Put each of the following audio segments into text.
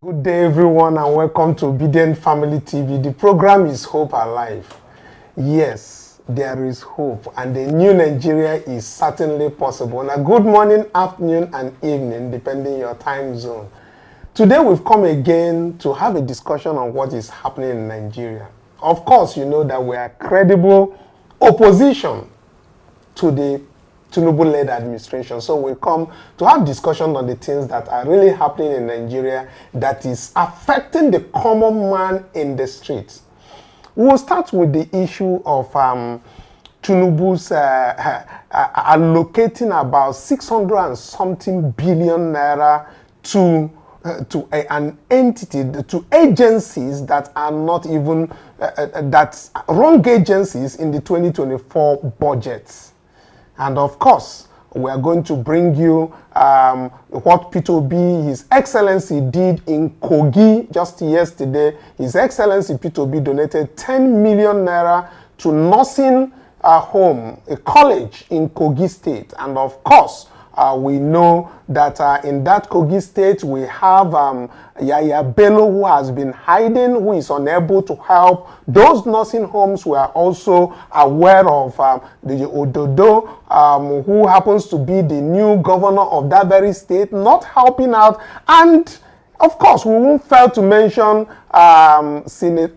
Good day, everyone, and welcome to Obidient Family TV. The program is Hope Alive. Yes, there is hope, and the new Nigeria is certainly possible. Now, good morning, afternoon, and evening, depending your time zone. Today, we've come again to have a discussion on what is happening in Nigeria. Of course, you know that we are credible opposition to the Tinubu-led administration. So we come to have discussion on the things that are really happening in Nigeria that is affecting the common man in the streets. We'll start with the issue of Tinubu's allocating about 600 and something billion naira to an entity, to agencies that are not even, that's wrong agencies in the 2024 budgets. And of course, we are going to bring you what P2B, His Excellency, did in Kogi just yesterday. His Excellency P2B donated 10 million naira to nursing home, a college in Kogi State. And of course, we know that in that Kogi State, we have Yaya Bello, who has been hiding, who is unable to help those nursing homes. We are also aware of the Ododo, who happens to be the new governor of that very state, not helping out. And of course, we won't fail to mention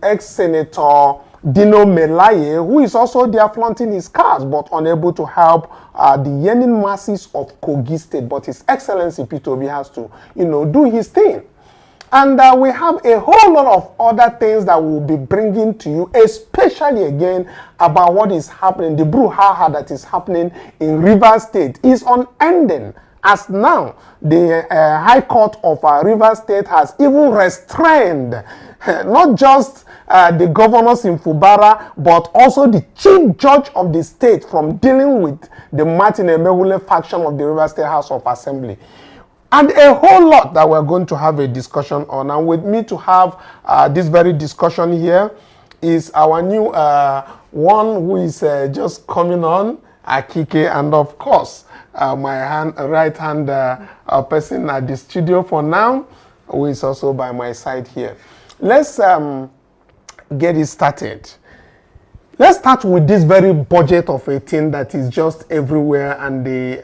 ex-Senator Dino Melaye, who is also there flaunting his cars but unable to help the yearning masses of Kogi State. But His Excellency P2B has to, do his thing. And we have a whole lot of other things that we'll be bringing to you, especially again about what is happening. The brouhaha that is happening in Rivers State is unending. As now, the High Court of Rivers State has even restrained not just the governors in Fubara, but also the chief judge of the state from dealing with the Martin Emehule faction of the Rivers State House of Assembly. And a whole lot that we're going to have a discussion on. And with me to have this very discussion here is our new one who is just coming on, Akike, and of course, my right-hand person at the studio for now, who is also by my side here. Let's get it started. Let's start with this very budget of a thing that is just everywhere, and the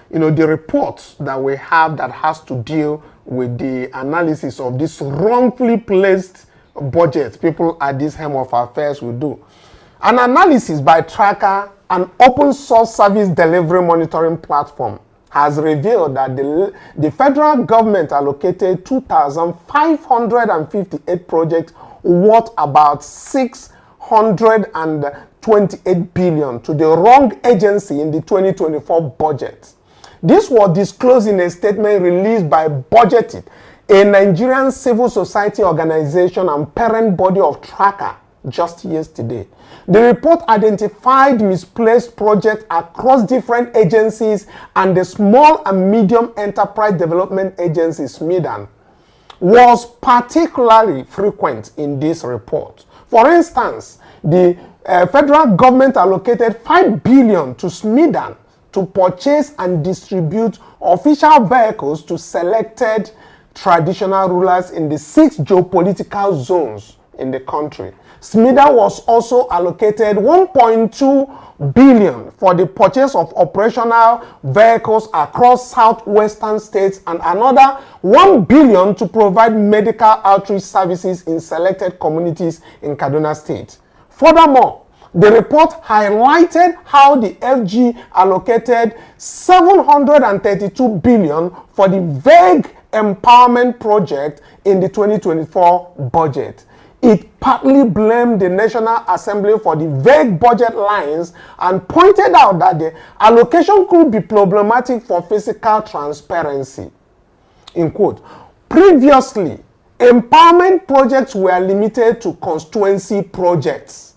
the reports that we have that has to deal with the analysis of this wrongfully placed budget. People at this Home of Affairs will do an analysis by Tracker, an open source service delivery monitoring platform, has revealed that the federal government allocated 2,558 projects worth about 628 billion to the wrong agency in the 2024 budget. This was disclosed in a statement released by Budgetary, a Nigerian civil society organization and parent body of Tracker, just yesterday. The report identified misplaced projects across different agencies, and the Small and Medium Enterprise Development Agency, SMEDAN, was particularly frequent in this report. For instance, the federal government allocated 5 billion to SMEDAN to purchase and distribute official vehicles to selected traditional rulers in the 6 geopolitical zones in the country. SMEDAN was also allocated 1.2 billion for the purchase of operational vehicles across southwestern states, and another 1 billion to provide medical outreach services in selected communities in Kaduna State. Furthermore, the report highlighted how the FG allocated 732 billion for the vague empowerment project in the 2024 budget. It partly blamed the National Assembly for the vague budget lines and pointed out that the allocation could be problematic for fiscal transparency. In quote, previously, empowerment projects were limited to constituency projects,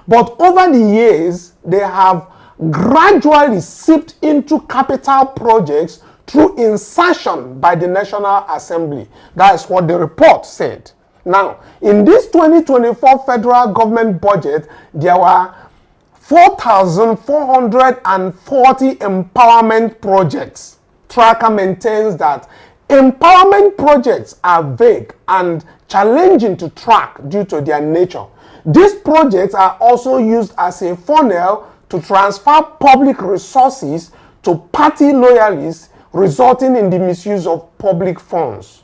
but over the years, they have gradually seeped into capital projects through insertion by the National Assembly. That is what the report said. Now, in this 2024 federal government budget, there were 4,440 empowerment projects. Tracker maintains that Empowerment projects are vague and challenging to track due to their nature. These projects are also used as a funnel to transfer public resources to party loyalists, resulting in the misuse of public funds.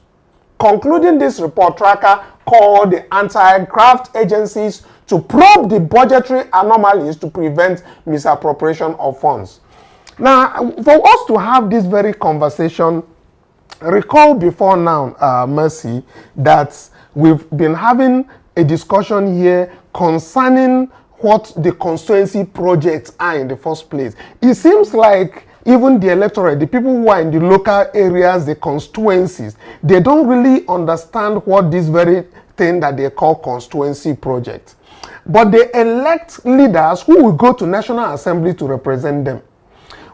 Concluding this report, Tracker called the anti-graft agencies to probe the budgetary anomalies to prevent misappropriation of funds. Now, for us to have this very conversation, recall before now, Mercy, that we've been having a discussion here concerning what the constituency projects are in the first place. It seems like even the electorate, the people who are in the local areas, the constituencies, they don't really understand what this very thing that they call constituency project. But they elect leaders who will go to National Assembly to represent them.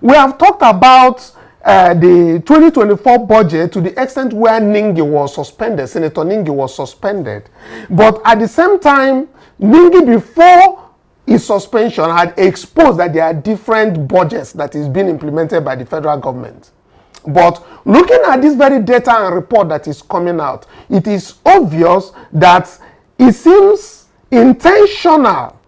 We have talked about the 2024 budget to the extent where Ningi was suspended, Senator Ningi was suspended. But at the same time, Ningi, before his suspension, had exposed that there are different budgets that is being implemented by the federal government. But looking at this very data and report that is coming out, it is obvious that it seems intentional,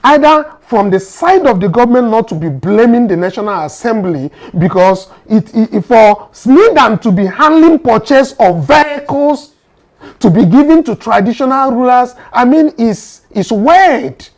either from the side of the government not to be blaming the National Assembly, because for Smidan to be handling purchase of vehicles to be given to traditional rulers, I mean, is weird.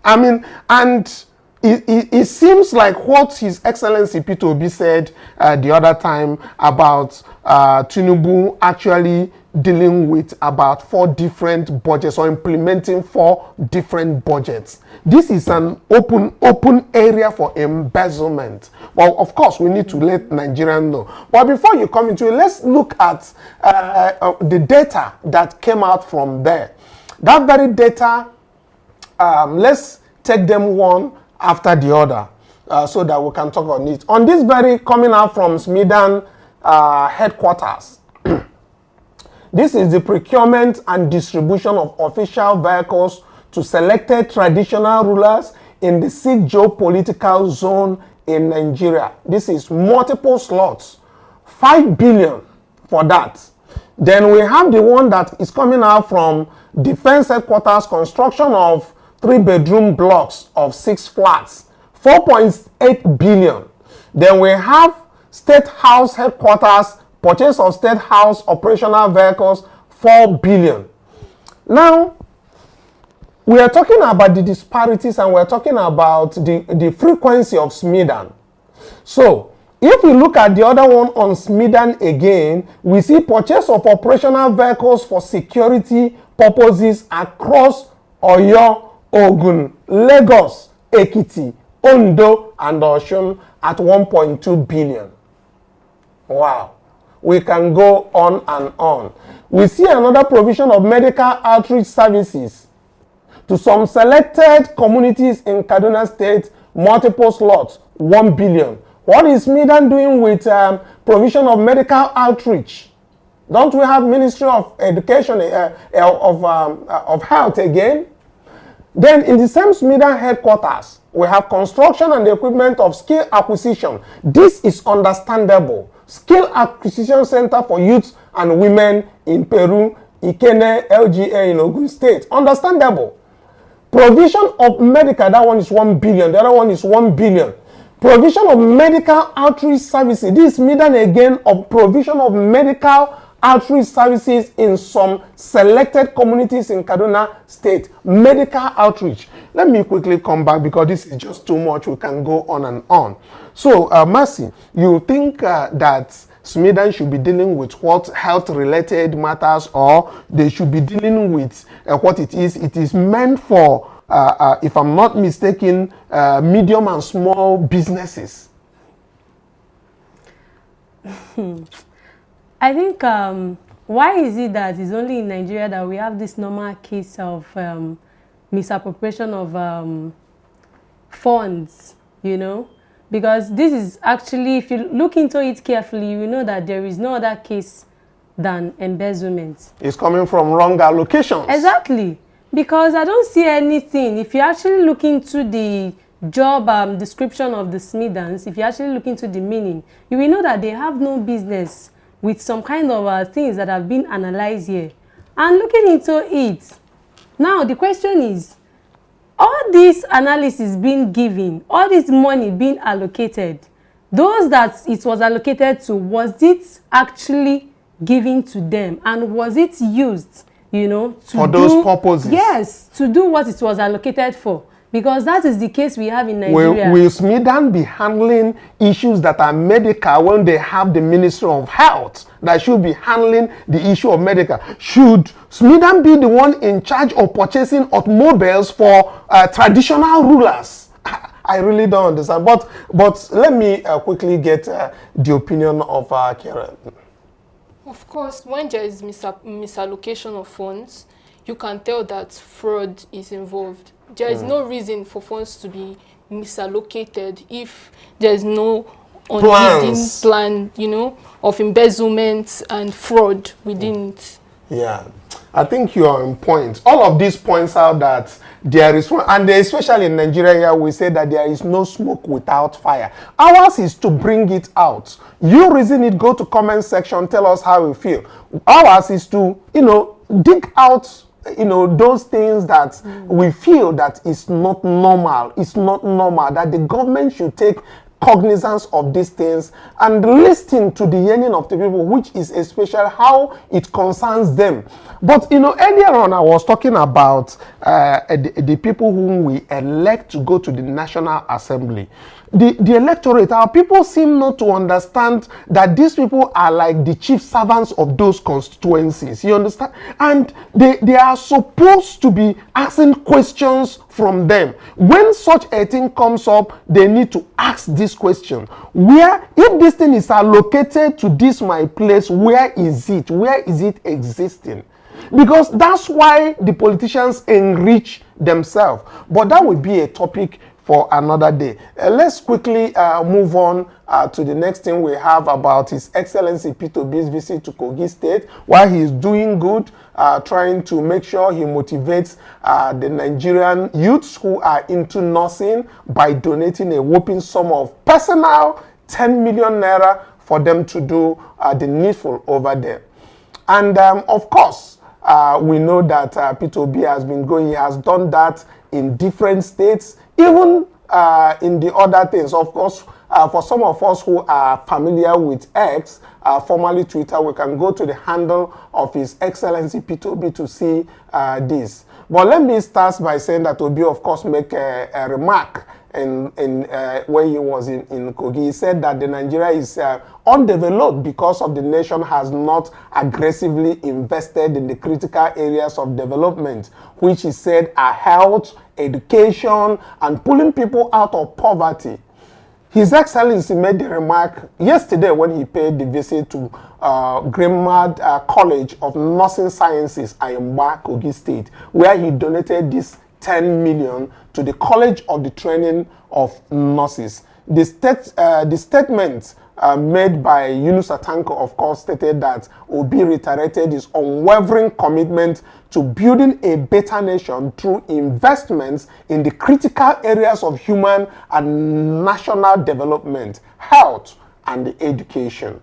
I mean, and it seems like what His Excellency Peter Obi said the other time about Tinubu actually dealing with about 4 different budgets or implementing 4 different budgets. This is an open area for embezzlement. Well, of course, we need to let Nigerians know. But before you come into it, let's look at the data that came out from there. That very data, let's take them one after the other so that we can talk on it. On this very coming out from Smidan headquarters, this is the procurement and distribution of official vehicles to selected traditional rulers in the 6 geopolitical zone in Nigeria. This is multiple slots, 5 billion for that. Then we have the one that is coming out from Defense Headquarters, construction of 3-bedroom blocks of 6 flats, 4.8 billion. Then we have State House Headquarters, purchase of State House operational vehicles, 4 billion. Now, we are talking about the disparities and we are talking about the frequency of Smidan. So, if we look at the other one on Smidan again, we see purchase of operational vehicles for security purposes across Oyo, Ogun, Lagos, Ekiti, Ondo, and Osun at 1.2 billion. Wow. We can go on and on. We see another provision of medical outreach services to some selected communities in Kaduna State, multiple slots, 1 billion. What is Smidan doing with provision of medical outreach? Don't we have Ministry of Education, of Health again? Then in the same Smidan headquarters, we have construction and equipment of skill acquisition. This is understandable. Skill Acquisition Center for Youth and Women in Peru, Ikene, LGA in Ogun State. Understandable. Provision of medical, that one is 1 billion. The other one is 1 billion. Provision of medical outreach services. This is Smidan again of provision of medical outreach services in some selected communities in Kaduna State. Medical outreach. Let me quickly come back because this is just too much. We can go on and on. So, Mercy, you think that Smidan should be dealing with what health-related matters, or they should be dealing with what it is? It is meant for, if I'm not mistaken, medium and small businesses. I think, why is it that it's only in Nigeria that we have this normal case of misappropriation of funds, you know? Because this is actually, if you look into it carefully, you know that there is no other case than embezzlement. It's coming from wrong allocations. Exactly. Because I don't see anything. If you actually look into the job description of the Smidans, if you actually look into the meaning, you will know that they have no business with some kind of things that have been analyzed here. And looking into it, now the question is, all this analysis being given, all this money being allocated, those that it was allocated to, was it actually given to them? And was it used, you know, to for those purposes? Yes, to do what it was allocated for. Because that is the case we have in Nigeria. Will Smidan be handling issues that are medical when they have the Ministry of Health that should be handling the issue of medical? Should Smidan be the one in charge of purchasing automobiles for traditional rulers? I really don't understand. But let me quickly get the opinion of Karen. Of course, when there is misallocation of funds, you can tell that fraud is involved. There is no reason for funds to be misallocated if there is no plan, you know, of embezzlement and fraud within it. Yeah, I think you are on point. All of these points out that there is, and especially in Nigeria, we say that there is no smoke without fire. Ours is to bring it out. You reason it, go to comment section, tell us how you feel. Ours is to, you know, dig out, you know, those things that we feel that is not normal. It's not normal, that the government should take cognizance of these things and listen to the yearning of the people, which is especially how it concerns them. But, you know, earlier on I was talking about the people whom we elect to go to the National Assembly. The electorate, our people seem not to understand that these people are like the chief servants of those constituencies. You understand? And they are supposed to be asking questions from them. When such a thing comes up, they need to ask this question. Where, if this thing is allocated to this my place, where is it? Where is it existing? Because that's why the politicians enrich themselves. But that would be a topic for another day. Let's quickly move on to the next thing we have about His Excellency P2B's visit to Kogi State, while he is doing good, trying to make sure he motivates the Nigerian youths who are into nursing by donating a whopping sum of personal 10 million naira for them to do the needful over there. And of course, we know that P2B has been going, he has done that in different states, even in the other things. Of course, for some of us who are familiar with X, formerly Twitter, we can go to the handle of His Excellency P2B to see this. But let me start by saying that Obi, of course, make a remark when he was in Kogi. He said that the Nigeria is undeveloped because of the nation has not aggressively invested in the critical areas of development, which he said are health, education, and pulling people out of poverty. His Excellency made the remark yesterday when he paid the visit to Grimmad College of Nursing Sciences, Ayomba, Kogi State, where he donated this 10 million to the College of the Training of Nurses. The statement made by Yunus Atanko, of course, stated that Obi reiterated his unwavering commitment to building a better nation through investments in the critical areas of human and national development, health, and education.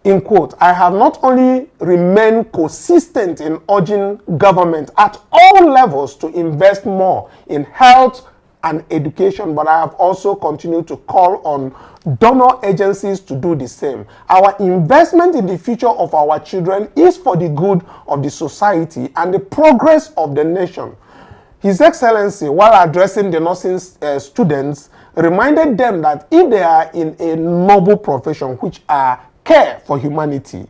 In quote, I have not only remained consistent in urging government at all levels to invest more in health and education, but I have also continued to call on donor agencies to do the same. Our investment in the future of our children is for the good of the society and the progress of the nation. His Excellency, while addressing the nursing students, reminded them that if they are in a noble profession, which are care for humanity,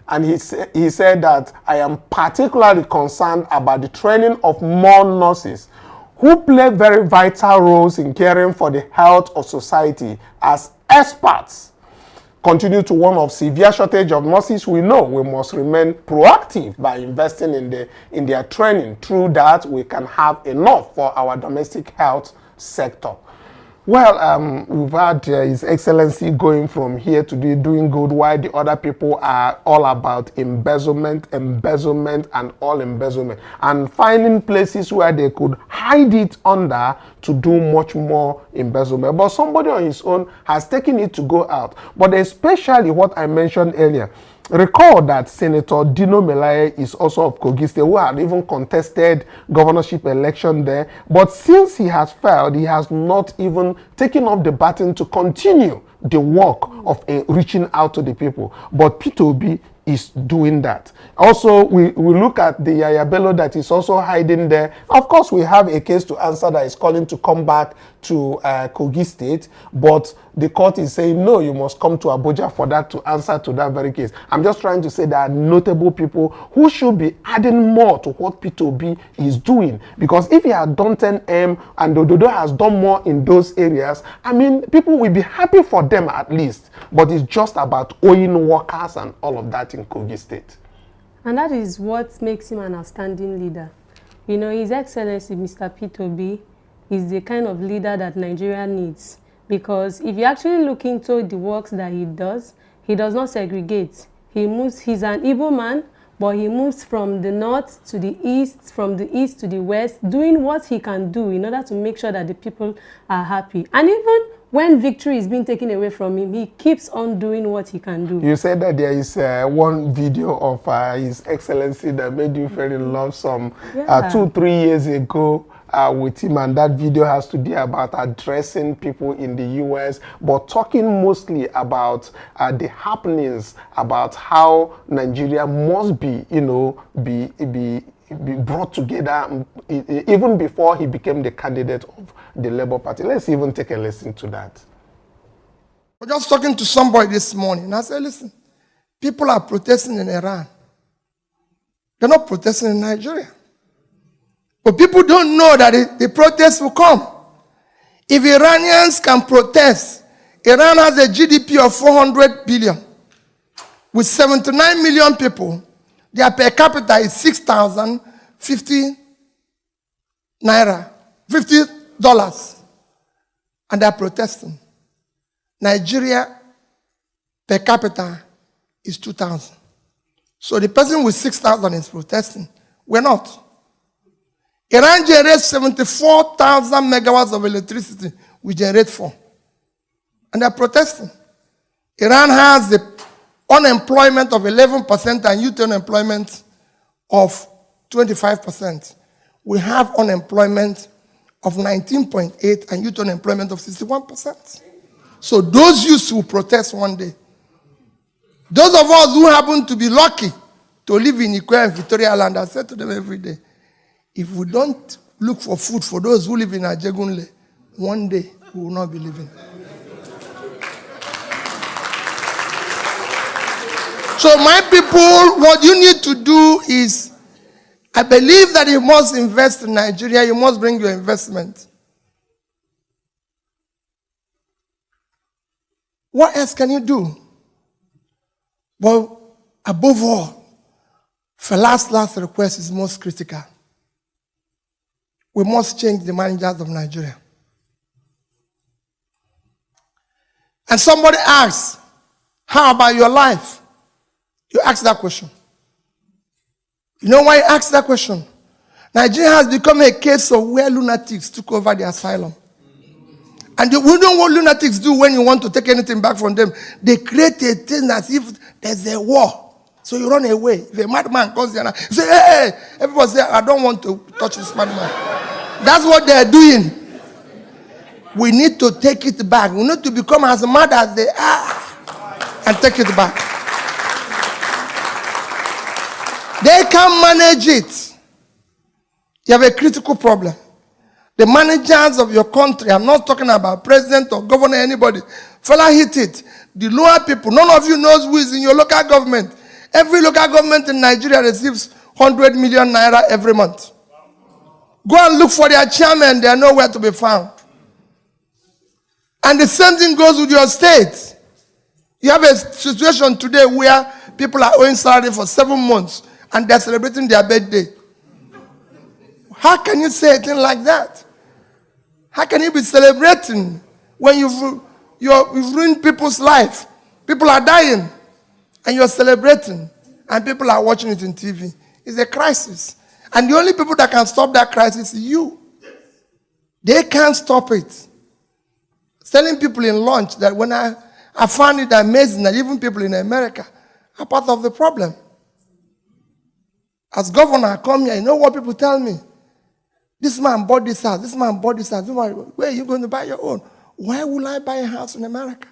and he said that I am particularly concerned about the training of more nurses who play very vital roles in caring for the health of society as experts. Continue to warn of severe shortage of nurses. We know we must remain proactive by investing in their training. Through that, we can have enough for our domestic health sector. Well, we've had His Excellency going from here to doing good, while the other people are all about embezzlement, and all embezzlement, and finding places where they could hide it under to do much more embezzlement. But somebody on his own has taken it to go out. But especially what I mentioned earlier, recall that Senator Dino Melaye is also of Kogi State, who had even contested governorship election there. But since he has failed, he has not even taken up the baton to continue the work of reaching out to the people. But Peter Obi is doing that. Also, we look at the Yaya Bello that is also hiding there. Of course, we have a case to answer that is calling to come back to Kogi State, but the court is saying, no, you must come to Abuja for that to answer to that very case. I'm just trying to say there are notable people who should be adding more to what Peter Obi is doing. Because if he had done 10M and Ododo has done more in those areas, I mean, people will be happy for them at least. But it's just about owing workers and all of that in Kogi State. And that is what makes him an outstanding leader. You know, His Excellency, Mr. Peter Obi, is the kind of leader that Nigeria needs. Because if you actually look into the works that he does not segregate. He's an Igbo man, but he moves from the north to the east, from the east to the west, doing what he can do in order to make sure that the people are happy. And even when victory is being taken away from him, he keeps on doing what he can do. You said that there is one video of His Excellency that made you fall in love some 2-3 years ago with him, and that video has to do about addressing people in the US, but talking mostly about the happenings, about how Nigeria must be, you know, be brought together even before he became the candidate of the Labour Party. Let's even take a listen to that. I was just talking to somebody this morning, and I said, listen, people are protesting in Iran. They're not protesting in Nigeria. But people don't know that the protests will come. If Iranians can protest, Iran has a GDP of 400 billion. With 79 million people, their per capita is 6,050 naira, $50. And they're protesting. Nigeria per capita is 2,000. So the person with 6,000 is protesting. We're not. Iran generates 74,000 megawatts of electricity. We generate 4. And they're protesting. Iran has the unemployment of 11% and youth unemployment of 25%. We have unemployment of 19.8 and youth unemployment of 61%. So those youths will protest one day. Those of us who happen to be lucky to live in Ikwe and Victoria Island, I say to them every day, if we don't look for food for those who live in Ajegunle, one day we will not be living. So my people, what you need to do is, I believe that you must invest in Nigeria, you must bring your investment. What else can you do? Well, above all, for last request is most critical. We must change the managers of Nigeria. And somebody asks, how about your life? You ask that question. You know why you ask that question? Nigeria has become a case of where lunatics took over the asylum. And we know what lunatics do when you want to take anything back from them. They create a thing as if there's a war. So you run away. If a madman comes there, you say, hey, everybody say, I don't want to touch this madman. That's what they're doing. We need to take it back. We need to become as mad as they are and take it back. They can manage it. You have a critical problem. The managers of your country, I'm not talking about president or governor, anybody. Fella hit it. The lower people, none of you knows who is in your local government. Every local government in Nigeria receives 100 million naira every month. Go and look for their chairman, they are nowhere to be found. And the same thing goes with your state. You have a situation today where people are owing salary for 7 months and they're celebrating their birthday. How can you say a thing like that? How can you be celebrating when you've ruined people's life. People are dying, and you're celebrating, and people are watching it on TV. It's a crisis. And the only people that can stop that crisis is you. They can't stop it. Telling people in lunch that when I found it amazing that even people in America are part of the problem. As governor, I come here, you know what people tell me? This man bought this house, this man bought this house. Where are you going to buy your own? Why will I buy a house in America?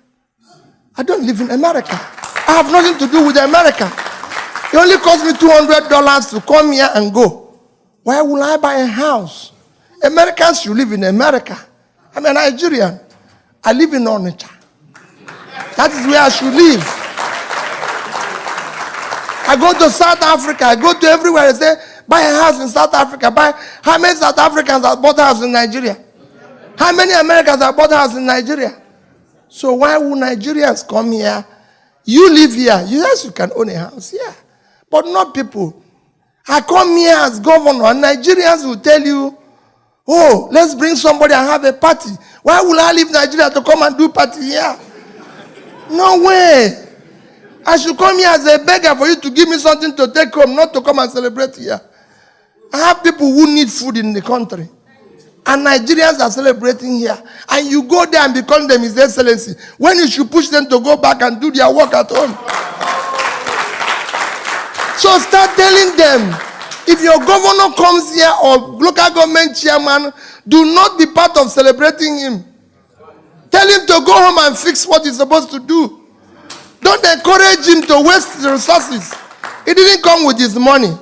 I don't live in America. I have nothing to do with America. It only cost me $200 to come here and go. Why will I buy a house? Americans should live in America. I'm a Nigerian. I live in Onitsha. That is where I should live. I go to South Africa. I go to everywhere. I say, buy a house in South Africa. How many South Africans have bought a house in Nigeria? How many Americans have bought a house in Nigeria? So why would Nigerians come here? You live here. Yes, you can own a house here. But not people. I come here as governor, and Nigerians will tell you, oh, let's bring somebody and have a party. Why will I leave Nigeria to come and do party here? No way. I should come here as a beggar for you to give me something to take home, not to come and celebrate here. I have people who need food in the country. And Nigerians are celebrating here. And you go there and become them His Excellency, when you should push them to go back and do their work at home. So start telling them, if your governor comes here or local government chairman, do not be part of celebrating him. Tell him to go home and fix what he's supposed to do. Don't encourage him to waste the resources. He didn't come with his money.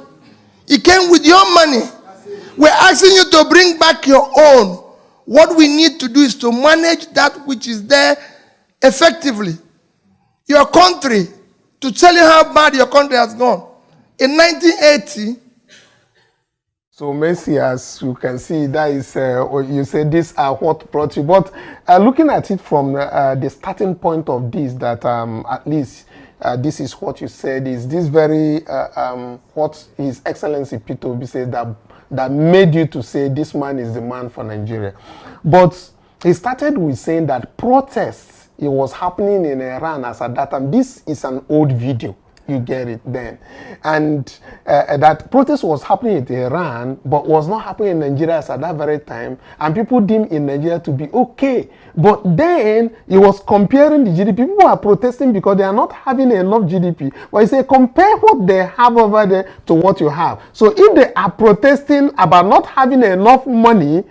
He came with your money. We're asking you to bring back your own. What we need to do is to manage that which is there effectively. Your country, to tell you how bad your country has gone. In 1980, so Messi, as you can see, that is, you said these are what brought you. But looking at it from the starting point of this, that at least this is what you said, is this very, what His Excellency Peter Obi said that made you to say this man is the man for Nigeria. But he started with saying that protests, it was happening in Iran as at that time. This is an old video. You get it then. And that protest was happening in Iran, but was not happening in Nigeria at that very time. And people deemed in Nigeria to be okay. But then he was comparing the GDP. People are protesting because they are not having enough GDP. But he said, compare what they have over there to what you have. So if they are protesting about not having enough money,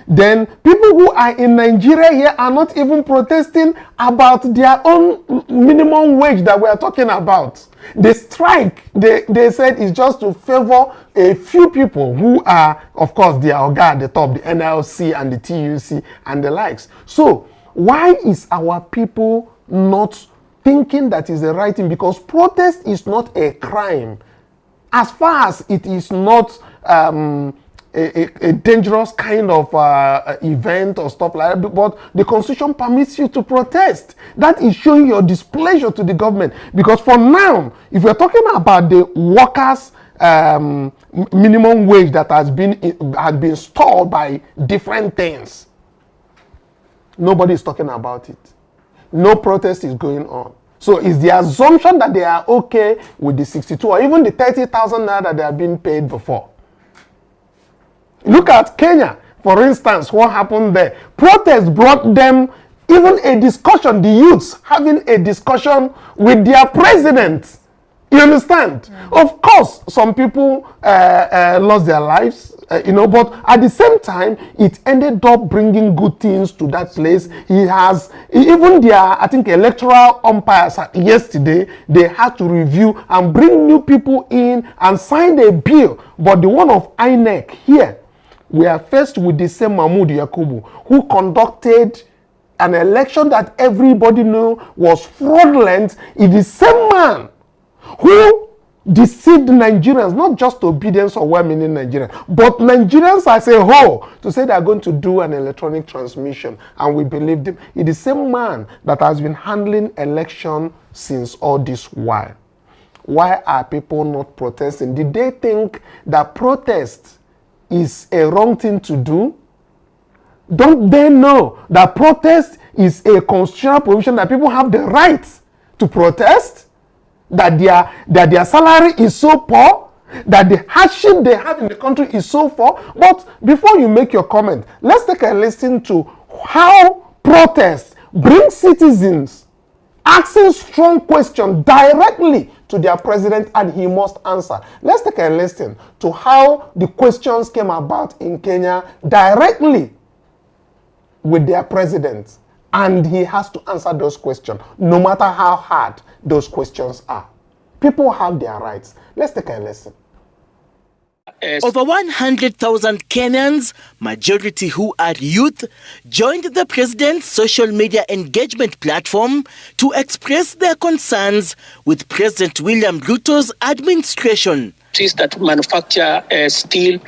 then people who are in Nigeria here are not even protesting about their own minimum wage that we are talking about. The strike, they said, is just to favor a few people who are, of course, the Oga at the top, the NLC and the TUC and the likes. So why is our people not thinking that is the right thing? Because protest is not a crime, as far as it is not a dangerous kind of event or stuff like that, but the Constitution permits you to protest. That is showing your displeasure to the government. Because for now, if we're talking about the workers' minimum wage that has been stored by different things, nobody is talking about it. No protest is going on. So it's the assumption that they are okay with the 62 or even the 30,000 naira that they have been paid before. Look at Kenya, for instance, what happened there. Protests brought them even a discussion, the youths having a discussion with their president. You understand? Of course, some people lost their lives, but at the same time, it ended up bringing good things to that place. Even their, I think, electoral umpires yesterday, they had to review and bring new people in and sign a bill. But the one of INEC here, we are faced with the same Mahmoud Yakubu, who conducted an election that everybody knew was fraudulent. It is the same man who deceived Nigerians, not just Obedience or well-meaning Nigerians, but Nigerians as a whole, to say they are going to do an electronic transmission, and we believed him. It is the same man that has been handling election since all this while. Why are people not protesting? Did they think that protest is a wrong thing to do? Don't they know that protest is a constitutional provision, that people have the right to protest, that their salary is so poor, that the hardship they have in the country is so poor? But before you make your comment, let's take a listen to how protests bring citizens asking strong questions directly to their president, and he must answer. Let's take a listen to how the questions came about in Kenya directly with their president, and he has to answer those questions, no matter how hard those questions are. People have their rights. Let's take a listen. Over 100,000 Kenyans, majority who are youth, joined the president's social media engagement platform to express their concerns with President William Ruto's administration. That manufacture steel.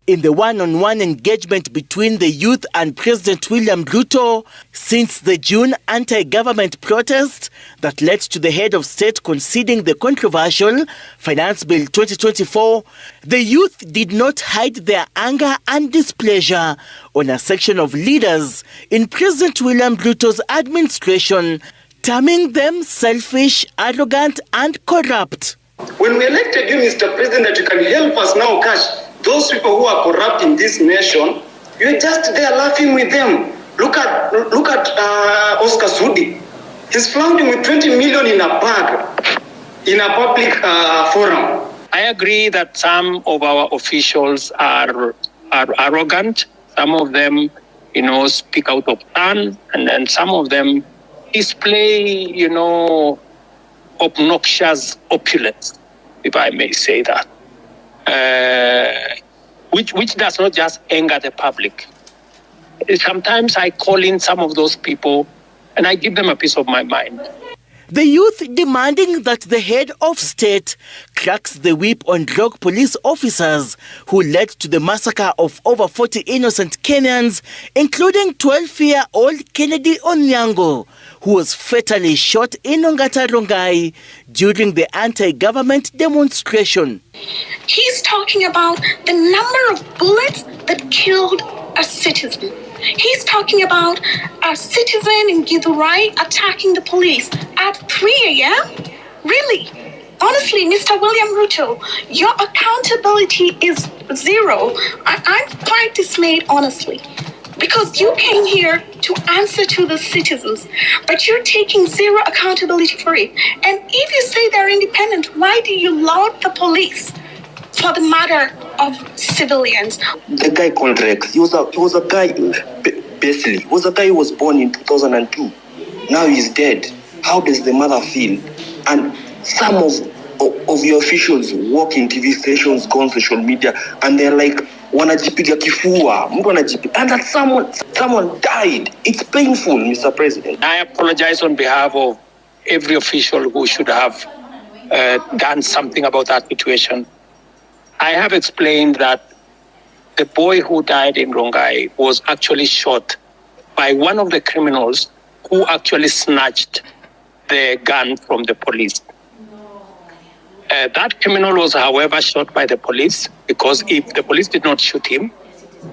In the one-on-one engagement between the youth and President William Ruto since the June anti-government protest that led to the head of state conceding the controversial Finance Bill 2024, the youth did not hide their anger and displeasure on a section of leaders in President William Ruto's administration, terming them selfish, arrogant, and corrupt. When we elected you, Mr. President, that you can help us now cash those people who are corrupt in this nation, you're just there laughing with them. Look at Oscar Sudi. He's flaunting with 20 million in a bag in a public forum. I agree that some of our officials are arrogant. Some of them, speak out of turn, and then some of them display, obnoxious opulence, if I may say that. Which does not just anger the public. Sometimes I call in some of those people and I give them a piece of my mind. The youth demanding that the head of state cracks the whip on rogue police officers who led to the massacre of over 40 innocent Kenyans, including 12-year-old Kennedy Onyango, who was fatally shot in Ongata Rongai during the anti-government demonstration. He's talking about the number of bullets that killed a citizen. He's talking about a citizen in Githurai attacking the police at 3 a.m.? Really? Honestly, Mr. William Ruto, your accountability is zero. I'm quite dismayed, honestly, because you came here to answer to the citizens, but you're taking zero accountability for it. And if you say they're independent, why do you laud the police for the matter of civilians? The guy called Rex, he was a guy, basically, he was a guy who was born in 2002. Now he's dead. How does the mother feel? And some of your officials work in TV stations, go on social media, and they're like, wanajipiga kifua, and that someone died. It's painful, Mr. President. I apologize on behalf of every official who should have done something about that situation. I have explained that the boy who died in Rongai was actually shot by one of the criminals who actually snatched the gun from the police. That criminal was, however, shot by the police, because if the police did not shoot him,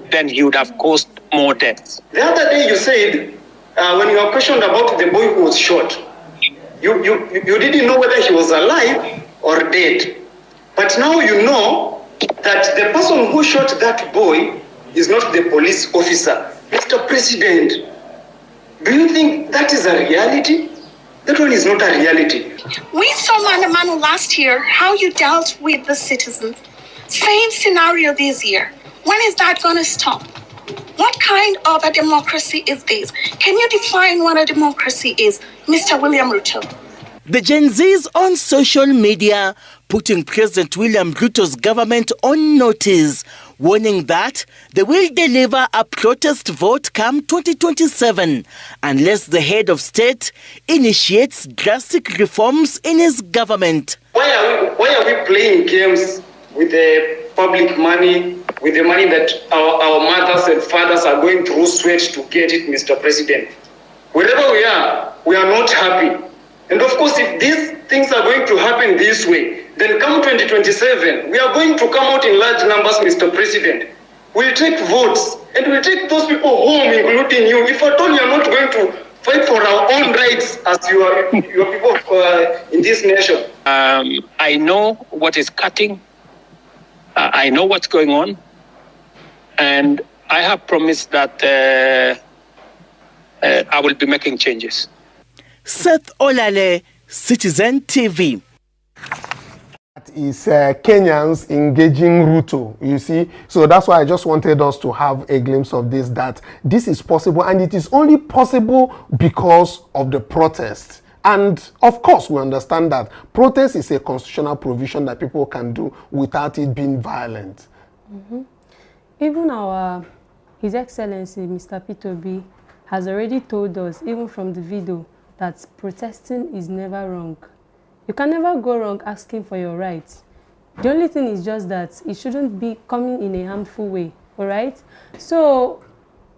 then he would have caused more deaths. The other day you said, when you were questioned about the boy who was shot, you didn't know whether he was alive or dead. But now you know that the person who shot that boy is not the police officer. Mr. President, do you think that is a reality? That one is not a reality. We saw Manu last year, how you dealt with the citizens. Same scenario this year. When is that going to stop? What kind of a democracy is this? Can you define what a democracy is, Mr. William Ruto? The Gen Zs on social media putting President William Ruto's government on notice, warning that they will deliver a protest vote come 2027 unless the head of state initiates drastic reforms in his government. Why are we playing games with the public money, with the money that our mothers and fathers are going through sweat to get it, Mr. President? Wherever we are not happy. And of course, if these things are going to happen this way, then come 2027, we are going to come out in large numbers, Mr. President. will take votes and will take those people home, including you. If at all you are not going to fight for our own rights as your people in this nation. I know what is cutting. I know what's going on. And I have promised that I will be making changes. Seth Olale, Citizen TV. That is Kenyans engaging Ruto, you see. So that's why I just wanted us to have a glimpse of this, that this is possible, and it is only possible because of the protest. And of course, we understand that protest is a constitutional provision that people can do without it being violent. Mm-hmm. Even His Excellency, Mr. P2B, has already told us, even from the video, that protesting is never wrong. You can never go wrong asking for your rights. The only thing is just that it shouldn't be coming in a harmful way, all right? So,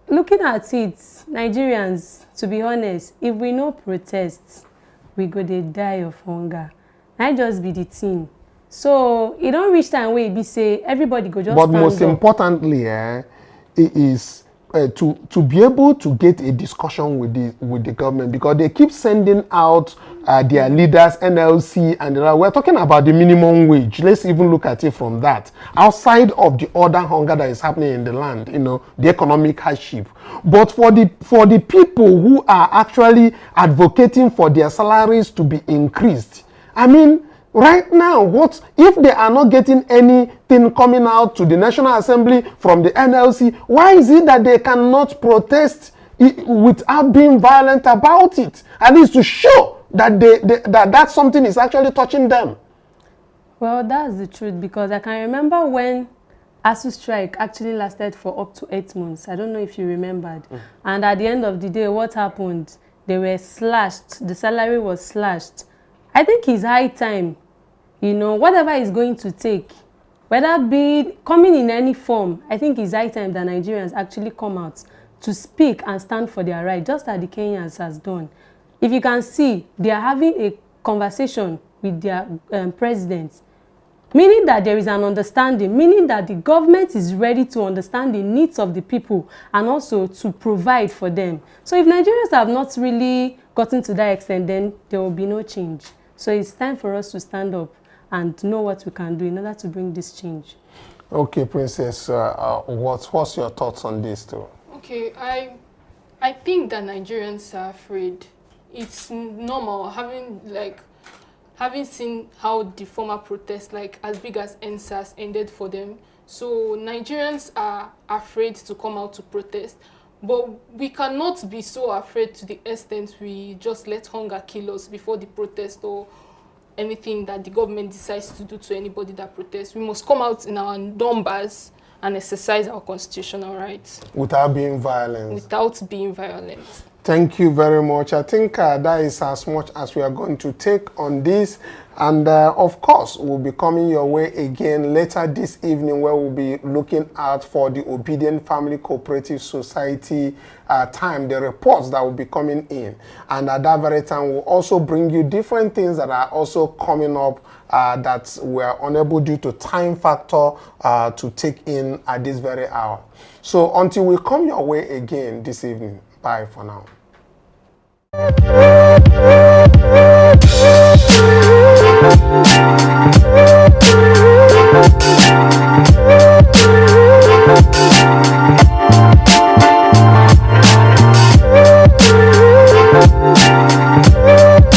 looking at it, Nigerians, to be honest, if we no protests, we go to die of hunger. That just be the thing. So, it don't reach time where it be say, everybody go just stand up. But most importantly, it is to be able to get a discussion with the government, because they keep sending out their leaders, NLC, and we're talking about the minimum wage. Let's even look at it from that. Outside of the other hunger that is happening in the land, you know, the economic hardship. But for the people who are actually advocating for their salaries to be increased, I mean, right now, what if they are not getting anything coming out to the National Assembly from the NLC? Why is it that they cannot protest without being violent about it? At least to show that that something is actually touching them. Well, that's the truth, because I can remember when ASU strike actually lasted for up to 8 months. I don't know if you remembered. And at the end of the day, what happened? They were slashed. The salary was slashed. I think it's high time, you know, whatever it's going to take, whether be coming in any form, I think it's high time that Nigerians actually come out to speak and stand for their right, just as the Kenyans has done. If you can see, they are having a conversation with their president, meaning that there is an understanding, meaning that the government is ready to understand the needs of the people and also to provide for them. So if Nigerians have not really gotten to that extent, then there will be no change. So it's time for us to stand up and know what we can do in order to bring this change. Okay, Princess, what's your thoughts on this too? Okay, I think that Nigerians are afraid. It's normal, having seen how the former protests, like as big as NSAS, ended for them. So Nigerians are afraid to come out to protest. But we cannot be so afraid to the extent we just let hunger kill us before the protest or anything that the government decides to do to anybody that protests. We must come out in our numbers and exercise our constitutional rights. Without being violent. Without being violent. Thank you very much. I think that is as much as we are going to take on this. And of course, we'll be coming your way again later this evening, where we'll be looking out for the Obidient Family Cooperative Society time, the reports that will be coming in. And at that very time, we'll also bring you different things that are also coming up that we are unable due to time factor to take in at this very hour. So until we come your way again this evening, bye for now.